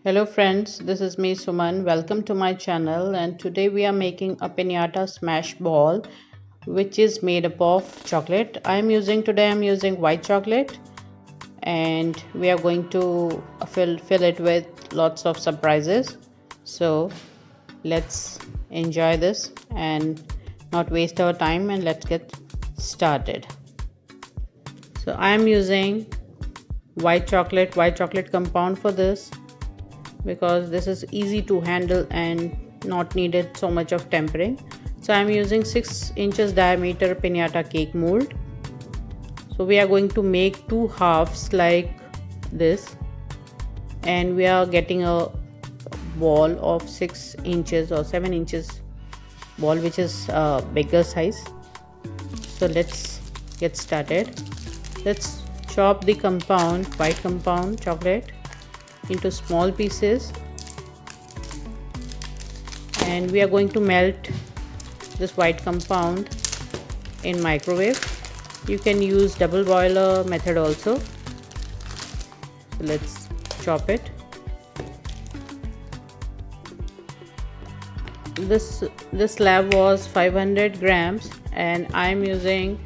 Hello friends, this is me Suman. Welcome to my channel, and today we are making a piñata smash ball which is made up of chocolate. I'm using white chocolate, and we are going to fill it with lots of surprises. So let's enjoy this and not waste our time, and let's get started. So I am using white chocolate compound for this, because this is easy to handle and not needed so much of tempering. So I'm using 6 inches diameter piñata cake mold. So we are going to make two halves like this, and we are getting a ball of 6 inches or 7 inches ball, which is bigger size. So let's get started. Let's chop the white compound chocolate into small pieces, and we are going to melt this white compound in microwave. You can use double boiler method also. So let's chop it. This slab was 500 grams, and I'm using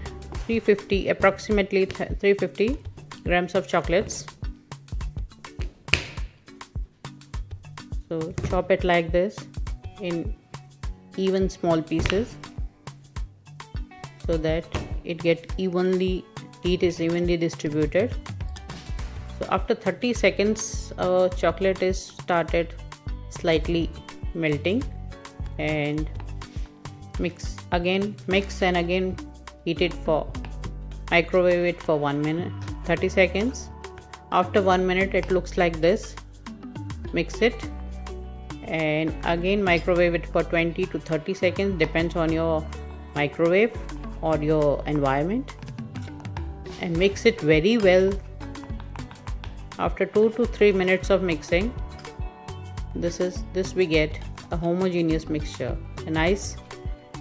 approximately 350 grams of chocolates. So chop it like this in even small pieces, so that heat is evenly distributed. So after 30 seconds, chocolate is started slightly melting, and mix and again microwave it for 1 minute 30 seconds. After 1 minute, it looks like this. Mix it and again microwave it for 20 to 30 seconds, depends on your microwave or your environment, and mix it very well. After 2 to 3 minutes of mixing, we get a homogeneous mixture, a nice.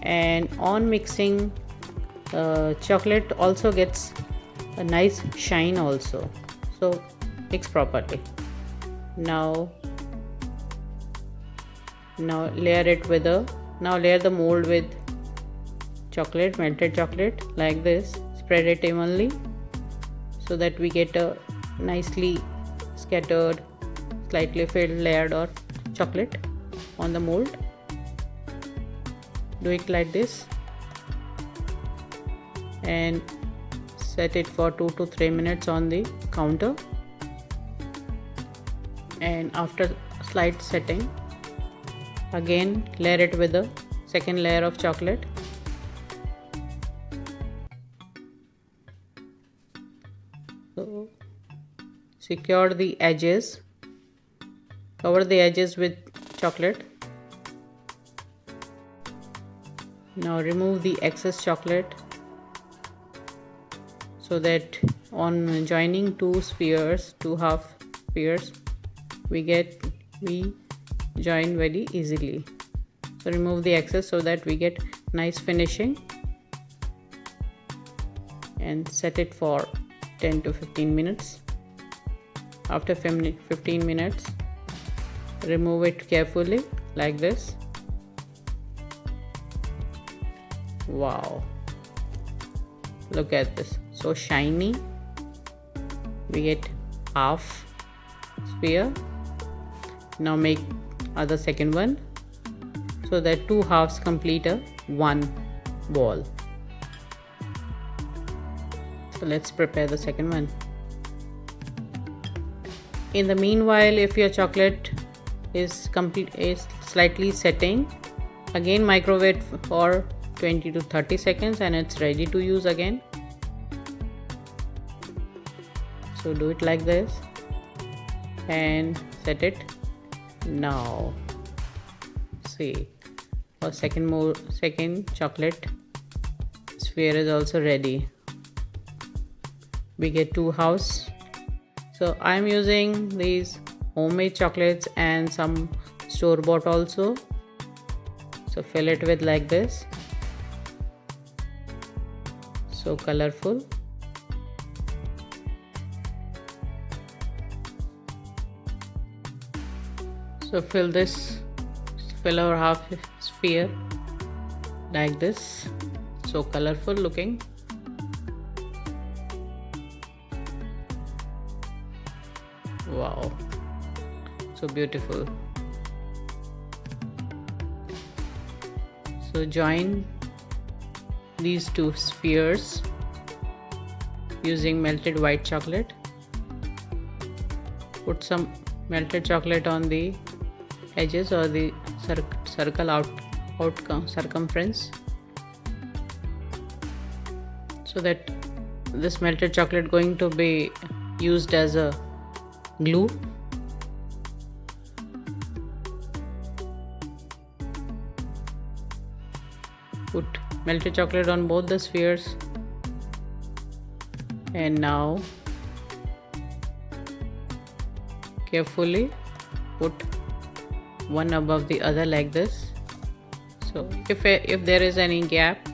And on mixing, chocolate also gets a nice shine also. So mix properly. Now layer the mold with melted chocolate like this. Spread it evenly so that we get a nicely scattered, slightly filled layer of chocolate on the mold. Do it like this and set it for 2 to 3 minutes on the counter. And after slight setting, again layer it with the second layer of chocolate. So secure the edges, cover the edges with chocolate. Now remove the excess chocolate, so that on joining two half spheres, we join very easily. So remove the excess so that we get nice finishing, and set it for 10 to 15 minutes. After 15 minutes, remove it carefully like this. Wow, look at this, so shiny. We get half sphere. Now make other second one, so that two halves complete a one ball. So let's prepare the second one. In the meanwhile, if your chocolate is slightly setting, again microwave for 20 to 30 seconds, and it's ready to use again. So do it like this and set it. Now see, our second chocolate sphere is also ready. We get two halves. So I'm using these homemade chocolates and some store-bought also. So fill it with like this, so colorful. So fill our half sphere like this, so colorful looking. Wow, so beautiful. So join these two spheres using melted white chocolate. Put some melted chocolate on the edges or the circle circumference, so that this melted chocolate going to be used as a glue. Put melted chocolate on both the spheres, and now carefully put one above the other like this. So if there is any gap,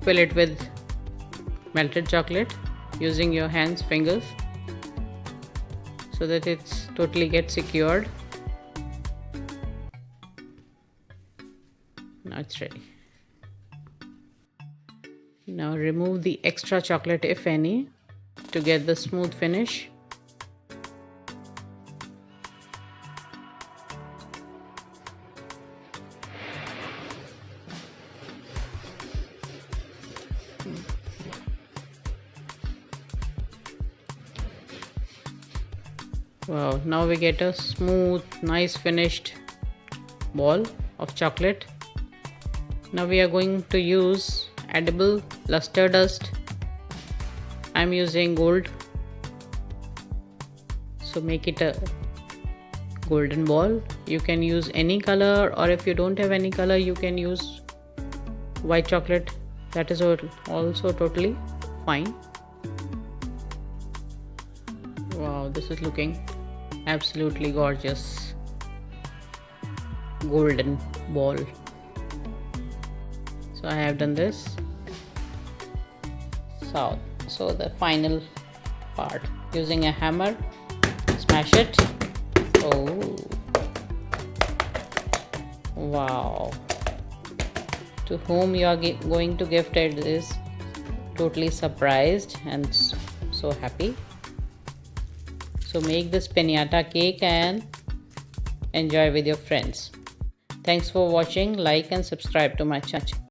fill it with melted chocolate using your fingers, so that it's totally gets secured. Now it's ready. Now remove the extra chocolate, if any, to get the smooth finish. Wow, now we get a smooth, nice finished ball of chocolate. Now we are going to use edible luster dust. I'm using gold, so make it a golden ball. You can use any color, or if you don't have any color, you can use white chocolate. That is also totally fine. Wow, this is looking absolutely gorgeous. Golden ball. So I have done this. So the final part, using a hammer, smash it. Oh, wow. To whom you are going to gift it is totally surprised and so happy. So make this piñata cake and enjoy with your friends. Thanks for watching. Like and subscribe to my channel.